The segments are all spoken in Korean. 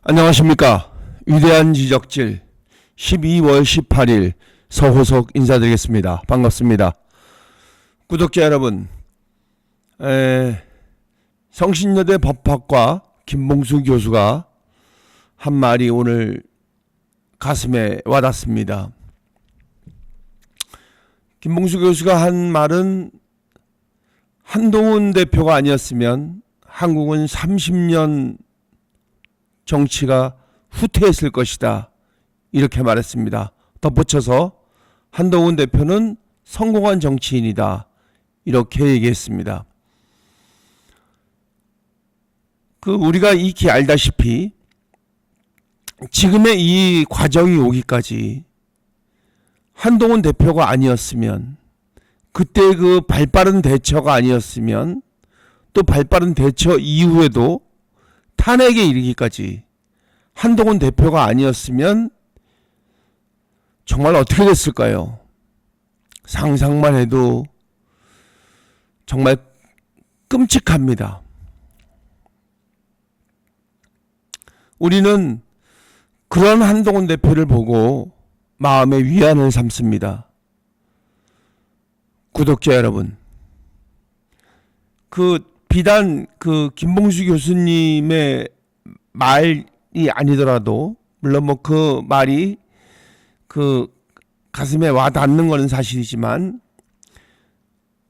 안녕하십니까. 위대한 지적질 12월 18일 서호석 인사드리겠습니다. 반갑습니다. 구독자 여러분, 성신여대 법학과 김봉수 교수가 한 말이 오늘 가슴에 와닿습니다. 김봉수 교수가 한 말은 한동훈 대표가 아니었으면 한국은 30년 정치가 후퇴했을 것이다, 이렇게 말했습니다. 덧붙여서 한동훈 대표는 성공한 정치인이다, 이렇게 얘기했습니다. 우리가 익히 알다시피 지금의 이 과정이 오기까지 한동훈 대표가 아니었으면, 그때 그 발빠른 대처가 아니었으면, 또 발빠른 대처 이후에도 탄핵에 이르기까지 한동훈 대표가 아니었으면 정말 어떻게 됐을까요? 상상만 해도 정말 끔찍합니다. 우리는 그런 한동훈 대표를 보고 마음의 위안을 삼습니다. 구독자 여러분, 비단 김봉수 교수님의 말이 아니더라도, 물론 그 말이 가슴에 와닿는 것은 사실이지만,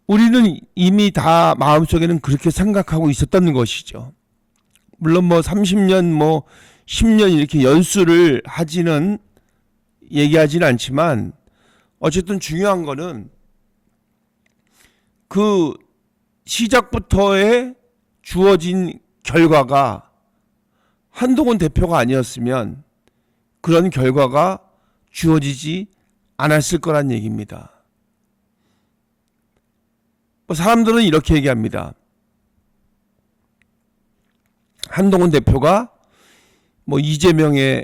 우리는 이미 다 마음속에는 그렇게 생각하고 있었던 것이죠. 물론 30년 10년 이렇게 연수를 얘기하지는 않지만, 어쨌든 중요한 거는 그 시작부터의 주어진 결과가 한동훈 대표가 아니었으면 그런 결과가 주어지지 않았을 거란 얘기입니다. 사람들은 이렇게 얘기합니다. 한동훈 대표가 이재명에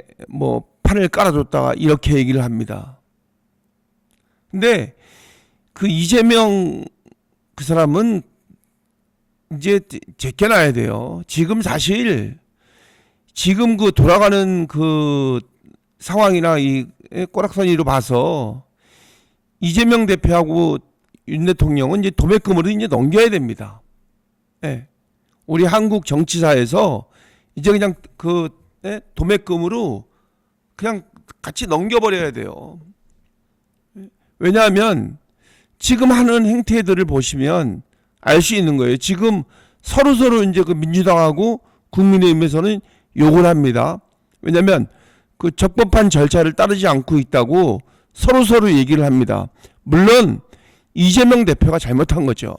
판을 깔아줬다가 이렇게 얘기를 합니다. 근데 그 이재명 그 사람은 이제 제껴놔야 돼요. 지금 사실 돌아가는 상황이나 이 꼬락서니로 봐서 이재명 대표하고 윤 대통령은 이제 도매금으로 이제 넘겨야 됩니다. 네. 우리 한국 정치사에서 이제 그냥 도매금으로 그냥 같이 넘겨버려야 돼요. 왜냐하면 지금 하는 행태들을 보시면 알 수 있는 거예요. 지금 서로 이제 민주당하고 국민의힘에서는 욕을 합니다. 왜냐하면 적법한 절차를 따르지 않고 있다고 서로 얘기를 합니다. 물론 이재명 대표가 잘못한 거죠.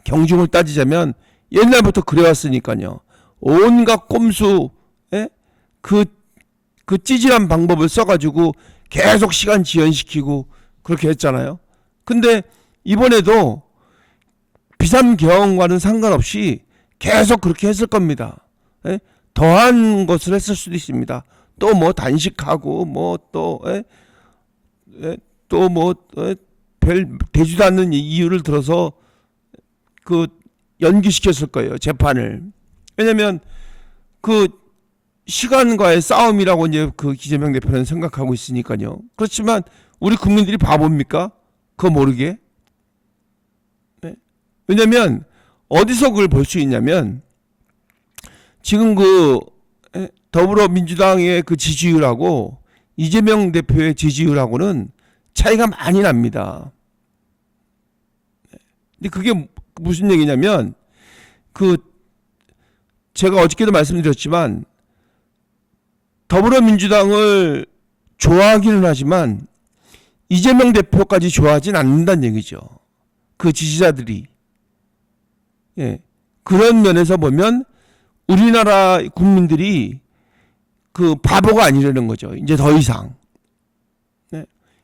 경중을 따지자면 옛날부터 그래왔으니까요. 온갖 꼼수, 그 찌질한 방법을 써가지고 계속 시간 지연시키고 그렇게 했잖아요. 근데 이번에도 비상경과는 상관없이 계속 그렇게 했을 겁니다. 더한 것을 했을 수도 있습니다. 또 단식하고 별 되지도 않는 이유를 들어서 연기시켰을 거예요, 재판을. 왜냐면 시간과의 싸움이라고 이제 이재명 대표는 생각하고 있으니까요. 그렇지만 우리 국민들이 바보입니까? 그거 모르게? 네. 왜냐면 어디서 그걸 볼 수 있냐면, 지금 더불어민주당의 지지율하고 이재명 대표의 지지율하고는 차이가 많이 납니다. 근데 그게 무슨 얘기냐면, 제가 어저께도 말씀드렸지만, 더불어민주당을 좋아하기는 하지만 이재명 대표까지 좋아하진 않는다는 얘기죠. 그 지지자들이. 그런 면에서 보면 우리나라 국민들이 바보가 아니라는 거죠. 이제 더 이상.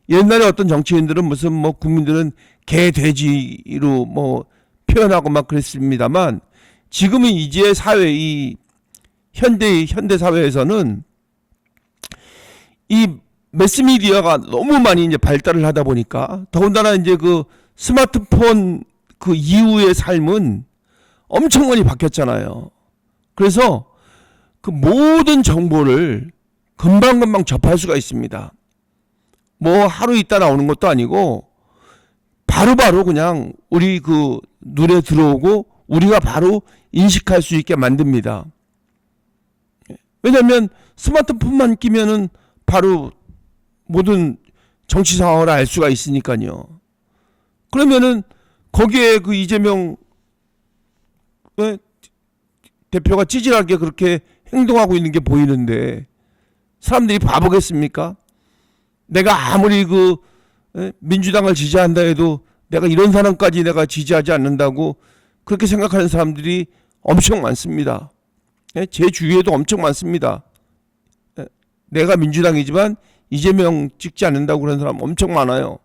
옛날에 어떤 정치인들은 무슨 국민들은 개, 돼지로 표현하고 막 그랬습니다만, 지금은 이제 이 현대 사회에서는 이 매스미디어가 너무 많이 이제 발달을 하다 보니까, 더군다나 이제 스마트폰 이후의 삶은 엄청 많이 바뀌었잖아요. 그래서 그 모든 정보를 금방금방 접할 수가 있습니다. 뭐 하루 있다 나오는 것도 아니고 바로바로 그냥 우리 그 눈에 들어오고 우리가 바로 인식할 수 있게 만듭니다. 왜냐하면 스마트폰만 끼면은 바로 모든 정치 상황을 알 수가 있으니까요. 그러면은 거기에 그 이재명 대표가 찌질하게 그렇게 행동하고 있는 게 보이는데 사람들이 바보겠습니까? 내가 아무리 그 민주당을 지지한다 해도 내가 이런 사람까지 내가 지지하지 않는다고 그렇게 생각하는 사람들이 엄청 많습니다. 제 주위에도 엄청 많습니다. 내가 민주당이지만 이재명 찍지 않는다고 그런 사람 엄청 많아요.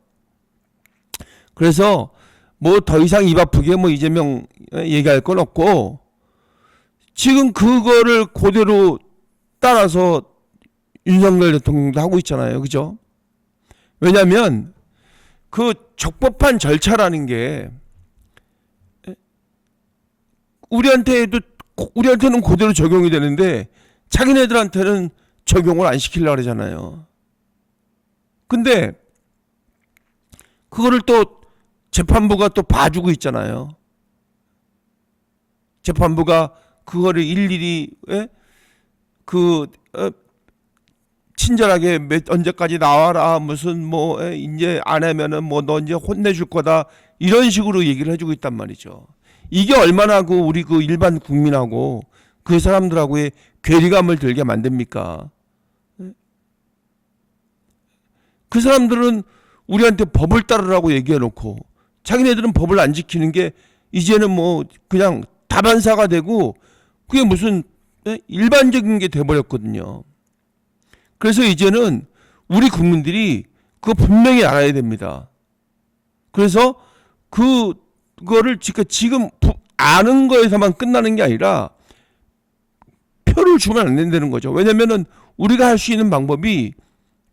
그래서 뭐 더 이상 입 아프게 뭐 이재명 얘기할 건 없고 지금 그거를 그대로 따라서 윤석열 대통령도 하고 있잖아요. 그죠? 왜냐하면 그 적법한 절차라는 게 우리한테는 그대로 적용이 되는데 자기네들한테는 적용을 안 시키려고 그러잖아요. 근데 그거를 또 재판부가 또 봐주고 있잖아요. 재판부가 그거를 일일이 친절하게 언제까지 나와라 무슨 뭐 이제 안 하면은 뭐 너 이제 혼내줄 거다 이런 식으로 얘기를 해주고 있단 말이죠. 이게 얼마나 그 우리 그 일반 국민하고 그 사람들하고의 괴리감을 들게 만듭니까? 그 사람들은 우리한테 법을 따르라고 얘기해놓고 자기네들은 법을 안 지키는 게 이제는 뭐 그냥 다반사가 되고 그게 무슨 일반적인 게 돼버렸거든요. 그래서 이제는 우리 국민들이 그거 분명히 알아야 됩니다. 그래서 그거를 지금 아는 거에서만 끝나는 게 아니라 표를 주면 안 된다는 거죠. 왜냐면은 우리가 할 수 있는 방법이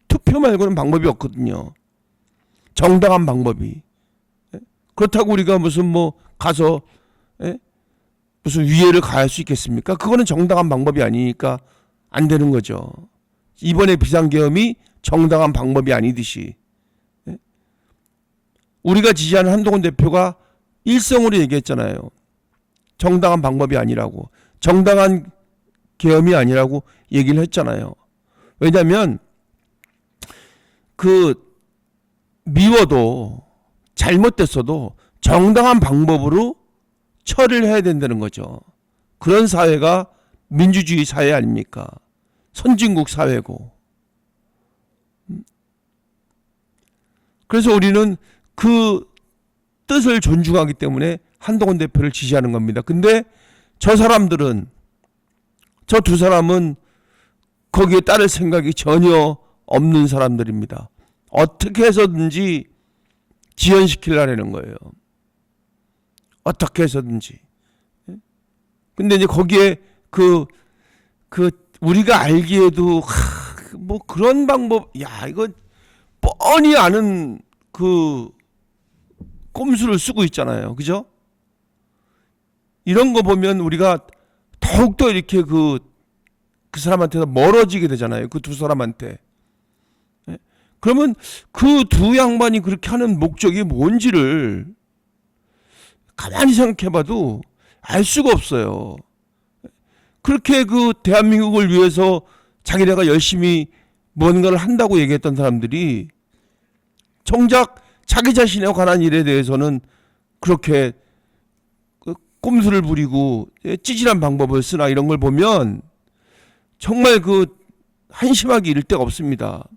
투표 말고는 방법이 없거든요. 정당한 방법이. 그렇다고 우리가 무슨 뭐 가서 무슨 위해를 가할 수 있겠습니까? 그거는 정당한 방법이 아니니까 안 되는 거죠. 이번에 비상계엄이 정당한 방법이 아니듯이 우리가 지지하는 한동훈 대표가 일성으로 얘기했잖아요. 정당한 방법이 아니라고, 정당한 계엄이 아니라고 얘기를 했잖아요. 왜냐하면 그 미워도 잘못됐어도 정당한 방법으로 처리를 해야 된다는 거죠. 그런 사회가 민주주의 사회 아닙니까? 선진국 사회고. 그래서 우리는 그 뜻을 존중하기 때문에 한동훈 대표를 지지하는 겁니다. 근데 저 사람들은, 저 두 사람은 거기에 따를 생각이 전혀 없는 사람들입니다. 어떻게 해서든지 지연시키려는 거예요. 어떻게 해서든지. 근데 이제 거기에 우리가 알기에도 뭐 그런 방법, 야 이거 뻔히 아는 그 꼼수를 쓰고 있잖아요. 그죠? 이런 거 보면 우리가 더욱더 이렇게 그 사람한테서 멀어지게 되잖아요. 그 두 사람한테. 그러면 그 두 양반이 그렇게 하는 목적이 뭔지를 가만히 생각해봐도 알 수가 없어요. 그렇게 그 대한민국을 위해서 자기네가 열심히 뭔가를 한다고 얘기했던 사람들이 정작 자기 자신에 관한 일에 대해서는 그렇게 꼼수를 부리고 찌질한 방법을 쓰나 이런 걸 보면 정말 그 한심하게 이를 데가 없습니다.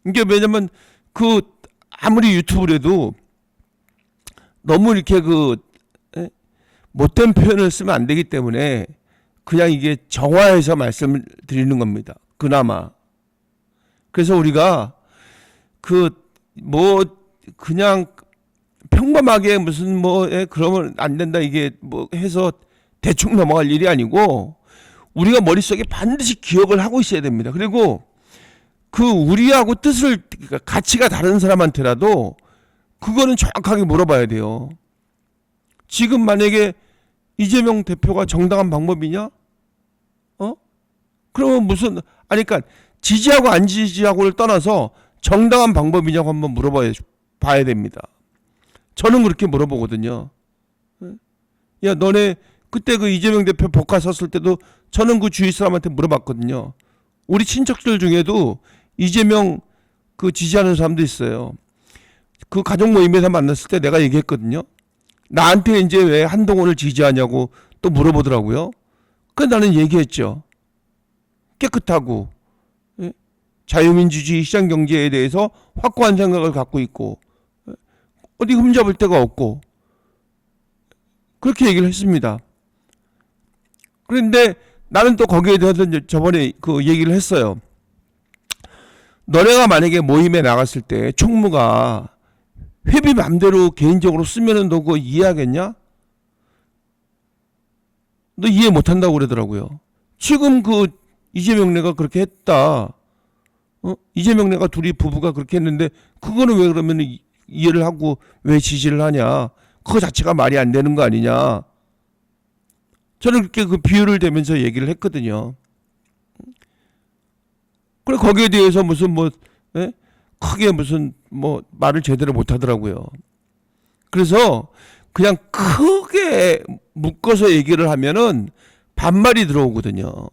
이게 왜냐면 그 아무리 유튜브를 해도 너무 이렇게 그 못된 표현을 쓰면 안 되기 때문에 그냥 이게 정화해서 말씀을 드리는 겁니다. 그나마. 그래서 우리가 뭐 그냥 평범하게 무슨 뭐 그러면 안 된다 이게 뭐 해서 대충 넘어갈 일이 아니고 우리가 머릿속에 반드시 기억을 하고 있어야 됩니다. 그리고 그 우리하고 뜻을 가치가 다른 사람한테라도 그거는 정확하게 물어봐야 돼요. 지금 만약에 이재명 대표가 정당한 방법이냐? 그러면 무슨, 아니, 그러니까 지지하고 안 지지하고를 떠나서 정당한 방법이냐고 한번 봐야 됩니다. 저는 그렇게 물어보거든요. 야, 너네 그때 그 이재명 대표 복화 섰을 때도 저는 그 주위 사람한테 물어봤거든요. 우리 친척들 중에도 이재명 그 지지하는 사람도 있어요. 그 가족 모임에서 만났을 때 내가 얘기했거든요. 나한테 이제 왜 한동훈을 지지하냐고 또 물어보더라고요. 그래서 나는 얘기했죠. 깨끗하고, 예? 자유민주주의 시장경제에 대해서 확고한 생각을 갖고 있고, 어디 흠잡을 데가 없고, 그렇게 얘기를 했습니다. 그런데 나는 또 거기에 대해서 저번에 그 얘기를 했어요. 너네가 만약에 모임에 나갔을 때 총무가 회비 맘대로 개인적으로 쓰면은 너 그거 이해하겠냐? 너 이해 못한다고 그러더라고요. 지금 그 이재명네가 그렇게 했다. 이재명네가 둘이 부부가 그렇게 했는데 그거는 왜 그러면 이해를 하고 왜 지지를 하냐? 그거 자체가 말이 안 되는 거 아니냐? 저는 그렇게 그 비유를 대면서 얘기를 했거든요. 그래 거기에 대해서 무슨 뭐 크게 무슨 뭐 말을 제대로 못 하더라고요. 그래서 그냥 크게 묶어서 얘기를 하면은 반말이 들어오거든요.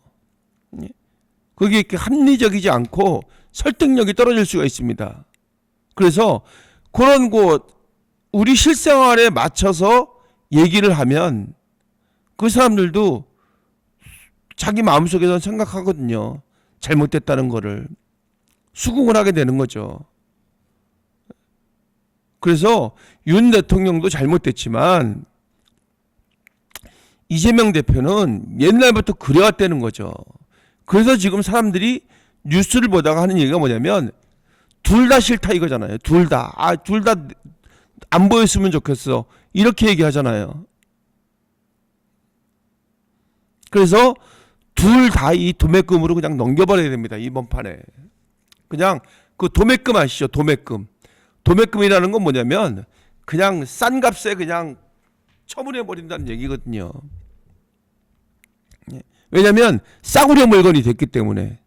그게 이렇게 합리적이지 않고 설득력이 떨어질 수가 있습니다. 그래서 그런 곳 우리 실생활에 맞춰서 얘기를 하면 그 사람들도 자기 마음속에서 생각하거든요. 잘못됐다는 거를 수긍을 하게 되는 거죠. 그래서 윤 대통령도 잘못됐지만 이재명 대표는 옛날부터 그래왔다는 거죠. 그래서 지금 사람들이 뉴스를 보다가 하는 얘기가 뭐냐면 둘 다 싫다 이거잖아요. 둘 다. 둘 다 안 보였으면 좋겠어. 이렇게 얘기하잖아요. 그래서 둘 다 이 도매금으로 그냥 넘겨버려야 됩니다. 이번 판에. 그냥 그 도매금 아시죠? 도매금. 도매금이라는 건 뭐냐면 그냥 싼 값에 그냥 처분해버린다는 얘기거든요. 왜냐면 싸구려 물건이 됐기 때문에.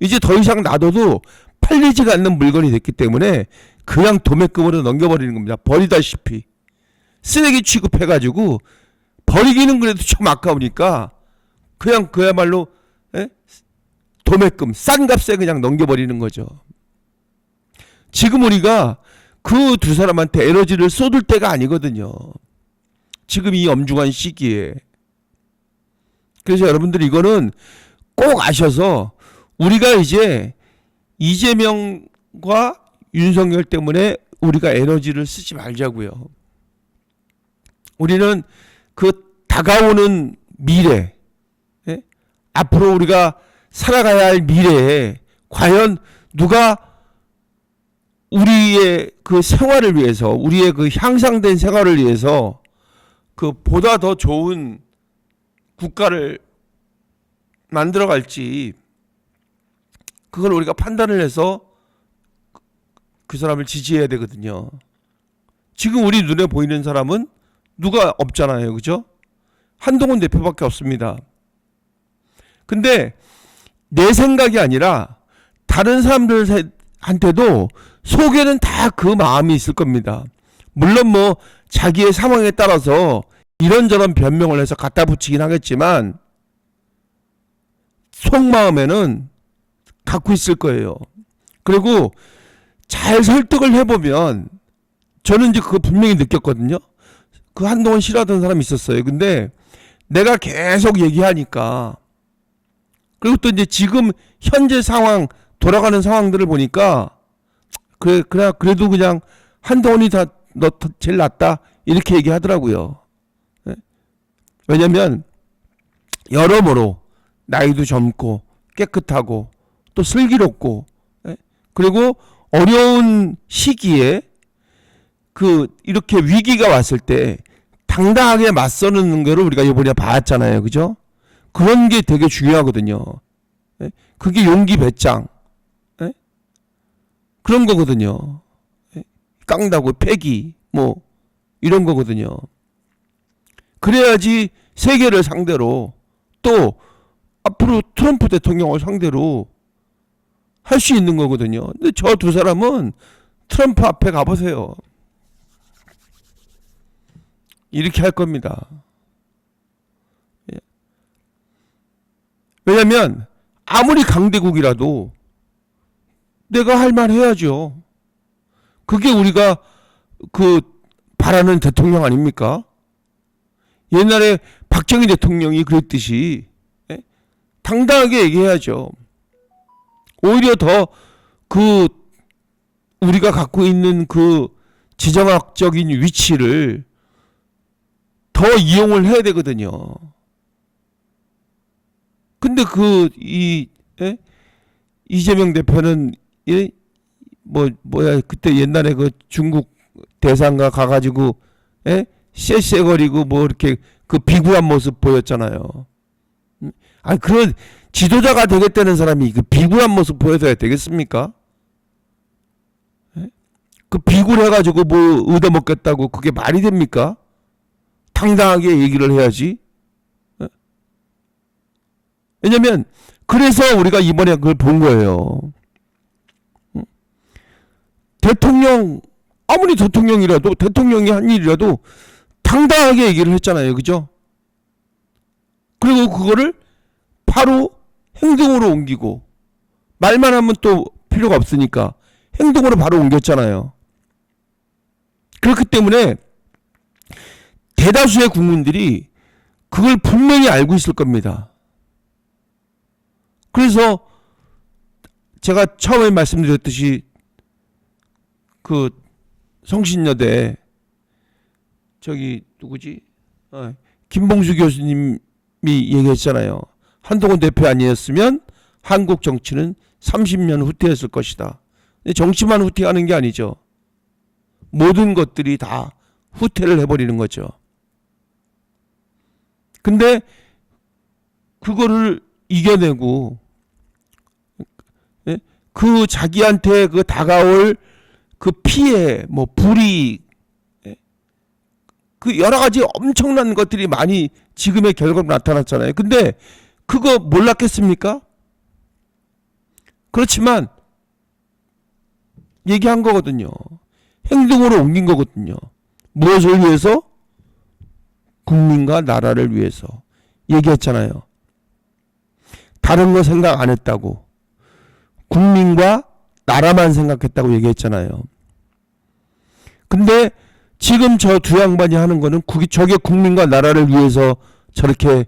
이제 더 이상 놔둬도 팔리지가 않는 물건이 됐기 때문에 그냥 도매금으로 넘겨버리는 겁니다. 버리다시피. 쓰레기 취급해가지고 버리기는 그래도 좀 아까우니까 그냥 그야말로 도매금 싼 값에 그냥 넘겨버리는 거죠. 지금 우리가 그 두 사람한테 에너지를 쏟을 때가 아니거든요. 지금 이 엄중한 시기에. 그래서 여러분들 이거는 꼭 아셔서 우리가 이제 이재명과 윤석열 때문에 우리가 에너지를 쓰지 말자고요. 우리는 그 다가오는 미래, 앞으로 우리가 살아가야 할 미래에 과연 누가 우리의 그 생활을 위해서, 우리의 그 향상된 생활을 위해서 그 보다 더 좋은 국가를 만들어 갈지 그걸 우리가 판단을 해서 그 사람을 지지해야 되거든요. 지금 우리 눈에 보이는 사람은 누가 없잖아요. 그죠? 한동훈 대표밖에 없습니다. 근데 내 생각이 아니라 다른 사람들한테도 속에는 다 그 마음이 있을 겁니다. 물론 뭐 자기의 상황에 따라서 이런저런 변명을 해서 갖다 붙이긴 하겠지만 속마음에는 갖고 있을 거예요. 그리고 잘 설득을 해보면 저는 이제 그거 분명히 느꼈거든요. 그 한동안 싫어하던 사람이 있었어요. 근데 내가 계속 얘기하니까 그리고 또 이제 지금 현재 상황 돌아가는 상황들을 보니까 그래도 그냥 한동훈이 너 제일 낫다 이렇게 얘기하더라고요. 왜냐면 여러모로 나이도 젊고 깨끗하고 또 슬기롭고 그리고 어려운 시기에 그 이렇게 위기가 왔을 때 당당하게 맞서는 거를 우리가 이번에 봤잖아요. 그죠? 그런 게 되게 중요하거든요. 그게 용기 배짱. 그런 거거든요. 깡다고 패기 뭐 이런 거거든요. 그래야지 세계를 상대로 또 앞으로 트럼프 대통령을 상대로 할 수 있는 거거든요. 근데 저 두 사람은 트럼프 앞에 가보세요. 이렇게 할 겁니다. 왜냐면 아무리 강대국이라도 내가 할 말 해야죠. 그게 우리가 그 바라는 대통령 아닙니까? 옛날에 박정희 대통령이 그랬듯이 당당하게 얘기해야죠. 오히려 더 그 우리가 갖고 있는 그 지정학적인 위치를 더 이용을 해야 되거든요. 근데 이재명 대표는 뭐야 그때 옛날에 그 중국 대사인가 가가지고 쎄쎄거리고 뭐 이렇게 그 비굴한 모습 보였잖아요. 아니 그런 지도자가 되겠다는 사람이 그 비굴한 모습 보여줘야 되겠습니까? 그 비굴해가지고 뭐 얻어먹겠다고 그게 말이 됩니까? 당당하게 얘기를 해야지. 왜냐면 그래서 우리가 이번에 그걸 본 거예요. 대통령 아무리 대통령이라도 대통령이 한 일이라도 당당하게 얘기를 했잖아요. 그죠? 그리고 그거를 바로 행동으로 옮기고 말만 하면 또 필요가 없으니까 행동으로 바로 옮겼잖아요. 그렇기 때문에 대다수의 국민들이 그걸 분명히 알고 있을 겁니다. 그래서 제가 처음에 말씀드렸듯이 그 성신여대 저기 누구지? 김봉수 교수님이 얘기했잖아요. 한동훈 대표 아니었으면 한국 정치는 30년 후퇴했을 것이다. 근데 정치만 후퇴하는 게 아니죠. 모든 것들이 다 후퇴를 해버리는 거죠. 근데 그거를 이겨내고 그 자기한테 그 다가올 그 피해, 뭐 불이익, 그 여러 가지 엄청난 것들이 많이 지금의 결과로 나타났잖아요. 근데 그거 몰랐겠습니까? 그렇지만 얘기한 거거든요. 행동으로 옮긴 거거든요. 무엇을 위해서? 국민과 나라를 위해서. 얘기했잖아요. 다른 거 생각 안 했다고. 국민과 나라만 생각했다고 얘기했잖아요. 근데 지금 저 두 양반이 하는 거는 저게 국민과 나라를 위해서 저렇게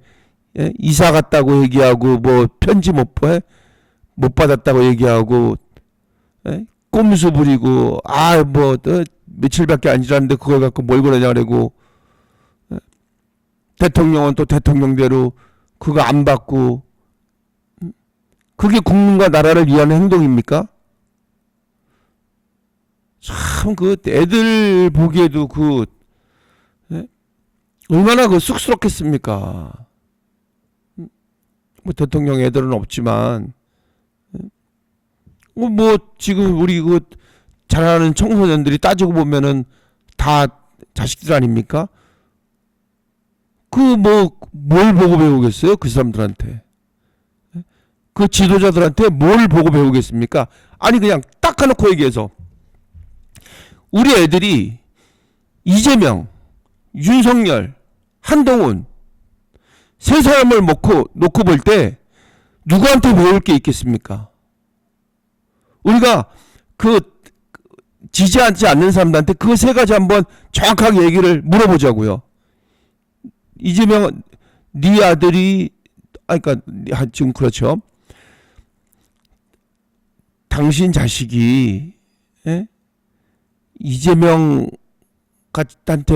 이사 갔다고 얘기하고 뭐 편지 못 받았다고 얘기하고 꼼수 부리고 뭐 며칠밖에 안 지났는데 그걸 갖고 뭘 그러냐 그러고 대통령은 또 대통령대로 그거 안 받고 그게 국민과 나라를 위한 행동입니까? 참 그 애들 보기에도 얼마나 그 쑥스럽겠습니까? 뭐 대통령 애들은 없지만 뭐 지금 우리 그 잘하는 청소년들이 따지고 보면은 다 자식들 아닙니까? 뭘 보고 배우겠어요? 그 사람들한테. 그 지도자들한테 뭘 보고 배우겠습니까? 아니 그냥 딱 해놓고 얘기해서 우리 애들이 이재명, 윤석열, 한동훈 세 사람을 놓고 볼 때 누구한테 배울 게 있겠습니까? 우리가 그 지지하지 않는 사람들한테 그 세 가지 한번 정확하게 얘기를 물어보자고요. 이재명, 네 아들이 그러니까 지금 그렇죠. 당신 자식이 이재명한테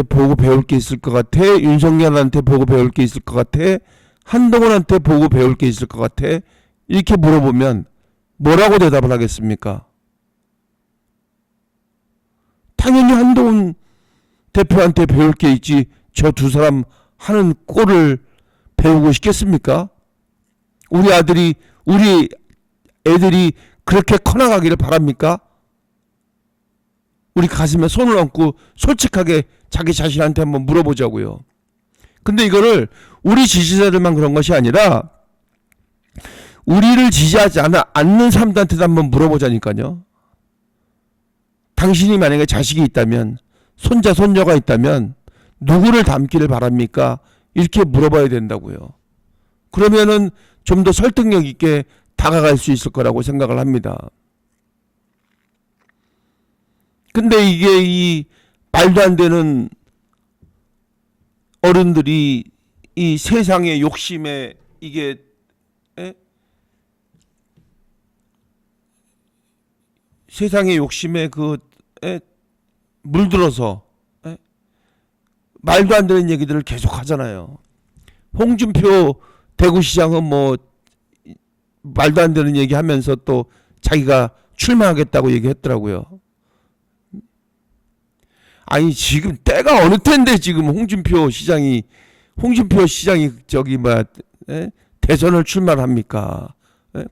보고 배울 게 있을 것 같아? 윤석열한테 보고 배울 게 있을 것 같아? 한동훈한테 보고 배울 게 있을 것 같아? 이렇게 물어보면 뭐라고 대답을 하겠습니까? 당연히 한동훈 대표한테 배울 게 있지 저 두 사람 하는 꼴을 배우고 싶겠습니까? 우리 애들이 그렇게 커나가기를 바랍니까? 우리 가슴에 손을 얹고 솔직하게 자기 자신한테 한번 물어보자고요. 근데 이거를 우리 지지자들만 그런 것이 아니라 우리를 지지하지 않는 사람들한테도 한번 물어보자니까요. 당신이 만약에 자식이 있다면, 손자, 손녀가 있다면 누구를 닮기를 바랍니까? 이렇게 물어봐야 된다고요. 그러면은 좀 더 설득력 있게 다가갈 수 있을 거라고 생각을 합니다. 근데 이게 이 말도 안 되는 어른들이 이 세상의 욕심에 이게 세상의 욕심에 물들어서 말도 안 되는 얘기들을 계속 하잖아요. 홍준표 대구시장은 뭐 말도 안 되는 얘기 하면서 또 자기가 출마하겠다고 얘기했더라고요. 아니 지금 때가 어느 텐데 지금 홍준표 시장이 대선을 출마를 합니까?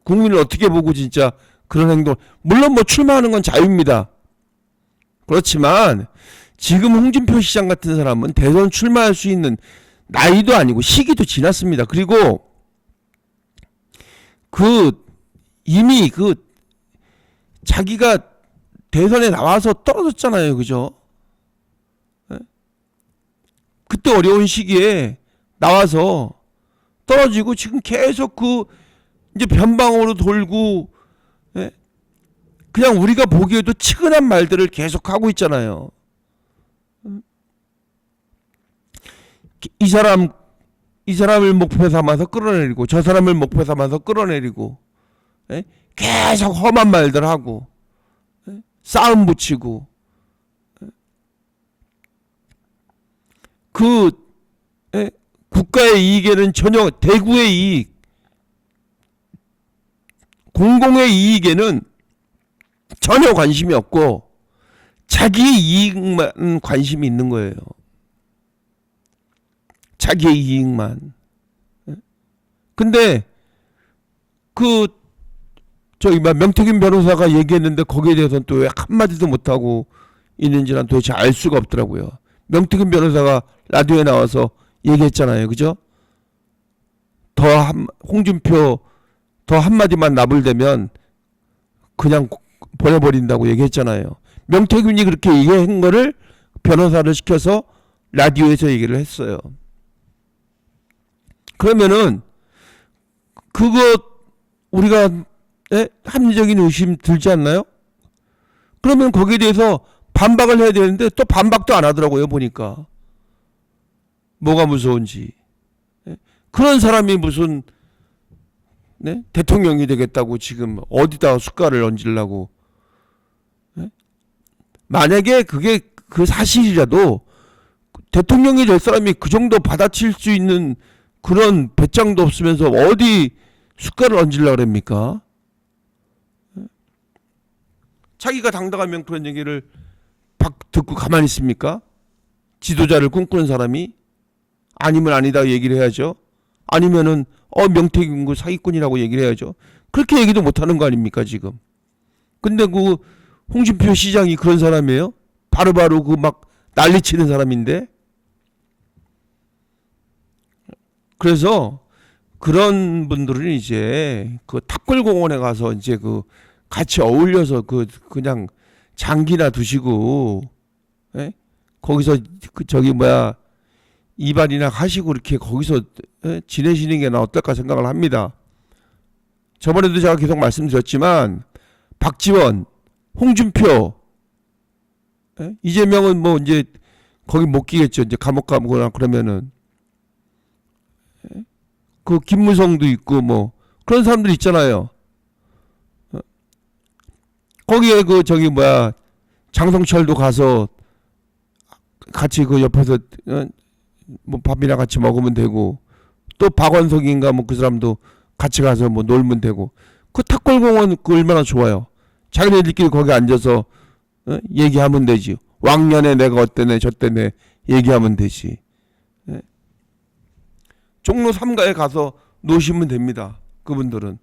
국민을 어떻게 보고 진짜 그런 행동, 물론 뭐 출마하는 건 자유입니다. 그렇지만 지금 홍준표 시장 같은 사람은 대선 출마할 수 있는 나이도 아니고 시기도 지났습니다. 그리고 이미 자기가 대선에 나와서 떨어졌잖아요. 그죠? 그때 어려운 시기에 나와서 떨어지고 지금 계속 이제 변방으로 돌고 그냥 우리가 보기에도 치근한 말들을 계속 하고 있잖아요. 이 사람을 목표 삼아서 끌어내리고 저 사람을 목표 삼아서 끌어내리고 계속 험한 말들 하고 싸움 붙이고 국가의 이익에는 전혀 대구의 이익, 공공의 이익에는 전혀 관심이 없고 자기의 이익만 관심이 있는 거예요. 자기의 이익만. 근데 명태균 변호사가 얘기했는데 거기에 대해서는 또 왜 한마디도 못하고 있는지 난 도대체 알 수가 없더라고요. 명태균 변호사가 라디오에 나와서 얘기했잖아요. 그죠? 홍준표 더 한마디만 나불대면 그냥 보내버린다고 얘기했잖아요. 명태균이 그렇게 얘기한 거를 변호사를 시켜서 라디오에서 얘기를 했어요. 그러면은 우리가 합리적인 의심 들지 않나요? 그러면 거기에 대해서 반박을 해야 되는데 또 반박도 안 하더라고요. 보니까 뭐가 무서운지. 그런 사람이 무슨 대통령이 되겠다고 지금 어디다 숟갈을 얹으려고. 만약에 그게 사실이라도 대통령이 될 사람이 그 정도 받아칠 수 있는 그런 배짱도 없으면서 어디 숟갈을 얹으려고 합니까? 자기가 당당하면 그런 얘기를 듣고 가만히 있습니까? 지도자를 꿈꾸는 사람이 아니면 아니다 얘기를 해야죠. 아니면은 명태균 사기꾼이라고 얘기를 해야죠. 그렇게 얘기도 못하는 거 아닙니까 지금? 근데 홍준표 시장이 그런 사람이에요? 바로바로 막 난리치는 사람인데. 그래서 그런 분들은 이제 탑골공원에 가서 이제 같이 어울려서 그냥 장기나 두시고 거기서 이발이나 하시고 이렇게 거기서 지내시는 게 어떨까 생각을 합니다. 저번에도 제가 계속 말씀드렸지만 박지원, 홍준표, 이재명은 뭐 이제 거기 못 끼겠죠. 이제 감옥 가거나 그러면은 김무성도 있고 뭐 그런 사람들 있잖아요. 거기에 장성철도 가서 같이 옆에서 뭐 밥이나 같이 먹으면 되고 또 박원석인가 뭐 그 사람도 같이 가서 뭐 놀면 되고 탑골공원 얼마나 좋아요. 자기네들끼리 거기 앉아서 얘기하면 되지. 왕년에 내가 어때네 저때네 얘기하면 되지. 종로 3가에 가서 노시면 됩니다. 그분들은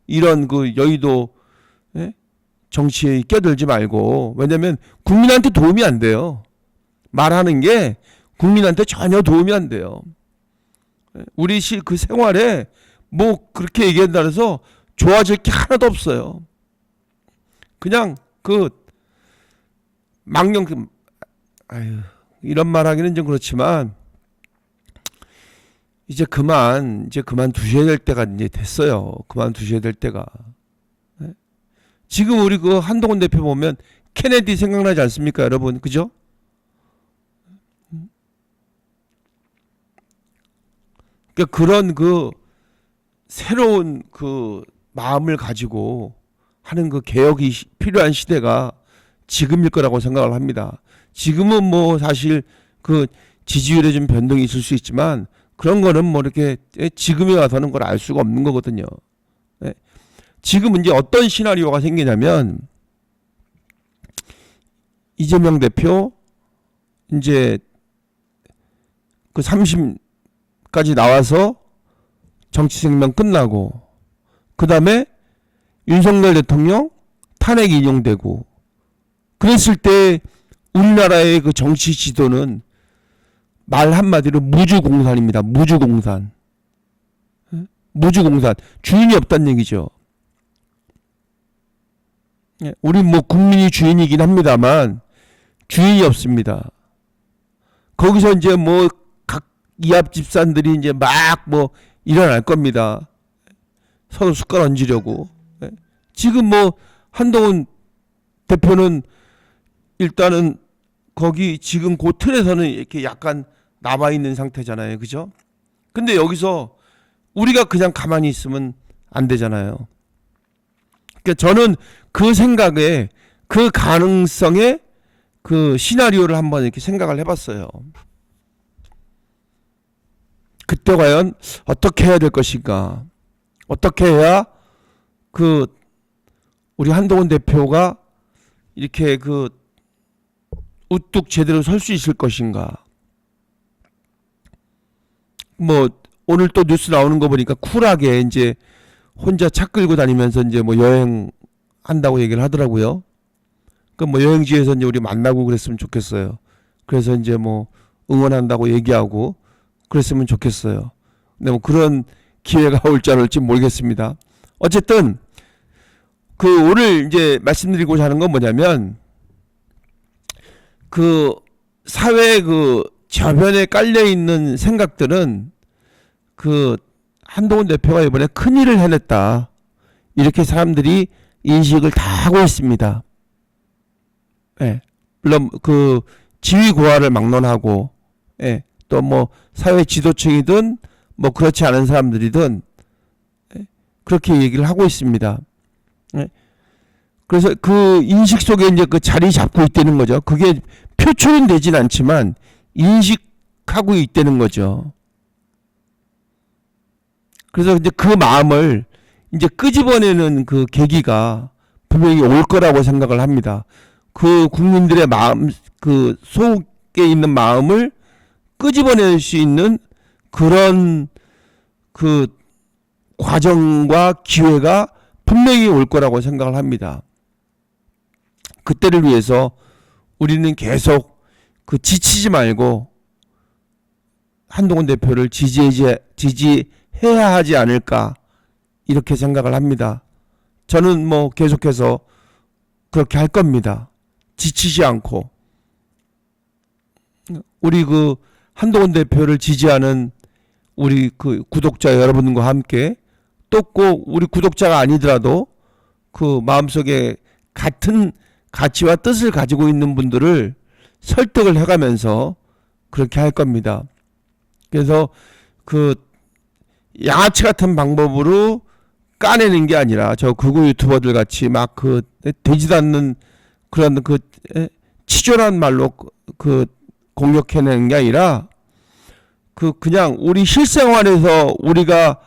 이런 여의도 정치에 껴들지 말고. 왜냐면 국민한테 도움이 안 돼요. 말하는 게 국민한테 전혀 도움이 안 돼요. 우리 생활에 뭐 그렇게 얘기한다 해서 좋아질 게 하나도 없어요. 그냥 그 망령 아유, 이런 말 하기는 좀 그렇지만 이제 그만 두셔야 될 때가 이제 됐어요. 그만 두셔야 될 때가. 네? 지금 우리 그 한동훈 대표 보면 케네디 생각나지 않습니까, 여러분? 그죠? 그러니까 그런 그 새로운 그 마음을 가지고 하는 그 개혁이 필요한 시대가 지금일 거라고 생각을 합니다. 지금은 뭐 사실 그 지지율에 좀 변동이 있을 수 있지만 그런 거는 뭐 이렇게 지금에 와서는 그걸 알 수가 없는 거거든요. 네. 지금 이제 어떤 시나리오가 생기냐면 이재명 대표 이제 그 30까지 나와서 정치 생명 끝나고 그 다음에 윤석열 대통령 탄핵 인용되고 그랬을 때 우리나라의 그 정치 지도는 말 한마디로 무주공산입니다. 무주공산. 무주공산. 주인이 없다는 얘기죠. 우리 뭐 국민이 주인이긴 합니다만 주인이 없습니다. 거기서 이제 뭐 각 이합 집산들이 이제 막 뭐 일어날 겁니다. 서로 숟갈 얹으려고. 지금 뭐 한동훈 대표는 일단은 거기 지금 그 틀에서는 이렇게 약간 남아 있는 상태잖아요. 그죠? 근데 여기서 우리가 그냥 가만히 있으면 안 되잖아요. 그러니까 저는 그 생각에 그 가능성에 그 시나리오를 한번 이렇게 생각을 해봤어요. 그때 과연 어떻게 해야 될 것인가? 어떻게 해야 그 우리 한동훈 대표가 이렇게 그 우뚝 제대로 설 수 있을 것인가? 뭐 오늘 또 뉴스 나오는 거 보니까 쿨하게 이제 혼자 차 끌고 다니면서 이제 뭐 여행 한다고 얘기를 하더라고요. 그 뭐 여행지에서 이제 우리 만나고 그랬으면 좋겠어요. 그래서 이제 뭐 응원한다고 얘기하고 그랬으면 좋겠어요. 근데 뭐 그런 기회가 올지 안 올지 모르겠습니다. 어쨌든 그 오늘 이제 말씀드리고자 하는 건 뭐냐면 그 사회 그 저변에 깔려 있는 생각들은 그 한동훈 대표가 이번에 큰 일을 해냈다. 이렇게 사람들이 인식을 다 하고 있습니다. 예. 물론 그 지위 고하를 막론하고, 예. 또 뭐 사회 지도층이든 뭐 그렇지 않은 사람들이든 예. 그렇게 얘기를 하고 있습니다. 예. 그래서 그 인식 속에 이제 그 자리 잡고 있다는 거죠. 그게 표출은 되진 않지만 인식하고 있다는 거죠. 그래서 이제 그 마음을 이제 끄집어내는 그 계기가 분명히 올 거라고 생각을 합니다. 그 국민들의 마음, 그 속에 있는 마음을 끄집어낼 수 있는 그런 그 과정과 기회가 분명히 올 거라고 생각을 합니다. 그때를 위해서 우리는 계속 그 지치지 말고 한동훈 대표를 지지해야 하지 않을까 이렇게 생각을 합니다. 저는 뭐 계속해서 그렇게 할 겁니다. 지치지 않고 우리 그 한동훈 대표를 지지하는 우리 그 구독자 여러분과 함께 또 꼭 우리 구독자가 아니더라도 그 마음속에 같은 가치와 뜻을 가지고 있는 분들을 설득을 해가면서 그렇게 할 겁니다. 그래서 그 양아치 같은 방법으로 까내는 게 아니라 저 극우 유튜버들 같이 막 그 되지도 않는 그런 그 치졸한 말로 그 공격해내는 게 아니라 그 그냥 우리 실생활에서 우리가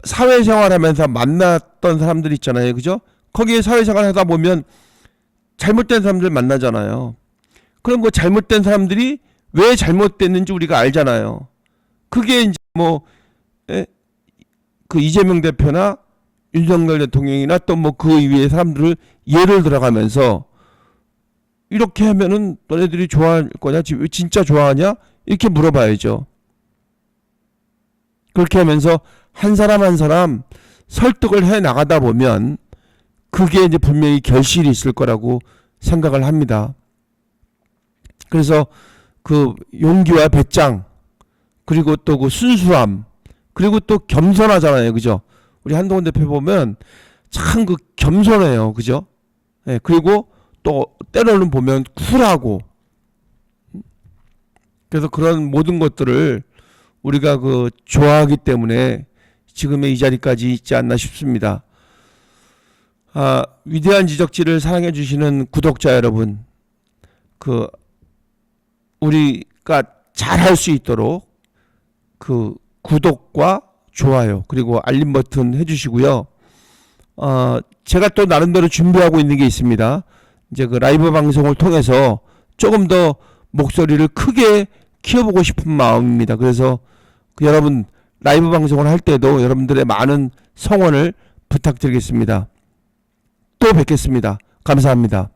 사회생활하면서 만났던 사람들 있잖아요. 그죠? 거기에 사회생활 하다 보면 잘못된 사람들 만나잖아요. 그럼 그 잘못된 사람들이 왜 잘못됐는지 우리가 알잖아요. 그게 이제 뭐 그 이재명 대표나 윤석열 대통령이나 또 뭐 그 위에 사람들을 예를 들어가면서 이렇게 하면은 너네들이 좋아할 거냐? 진짜 좋아하냐? 이렇게 물어봐야죠. 그렇게 하면서 한 사람 한 사람 설득을 해 나가다 보면 그게 이제 분명히 결실이 있을 거라고 생각을 합니다. 그래서 그 용기와 배짱, 그리고 또 그 순수함, 그리고 또 겸손하잖아요. 그죠? 우리 한동훈 대표 보면 참 그 겸손해요. 그죠? 예, 그리고 또 때로는 보면 쿨하고. 그래서 그런 모든 것들을 우리가 그 좋아하기 때문에 지금의 이 자리까지 있지 않나 싶습니다. 위대한 지적질을 사랑해 주시는 구독자 여러분, 그 우리가 잘할 수 있도록 그 구독과 좋아요, 그리고 알림 버튼 해주시고요. 제가 또 나름대로 준비하고 있는 게 있습니다. 이제 그 라이브 방송을 통해서 조금 더 목소리를 크게 키워보고 싶은 마음입니다. 그래서 그 여러분 라이브 방송을 할 때도 여러분들의 많은 성원을 부탁드리겠습니다. 또 뵙겠습니다. 감사합니다.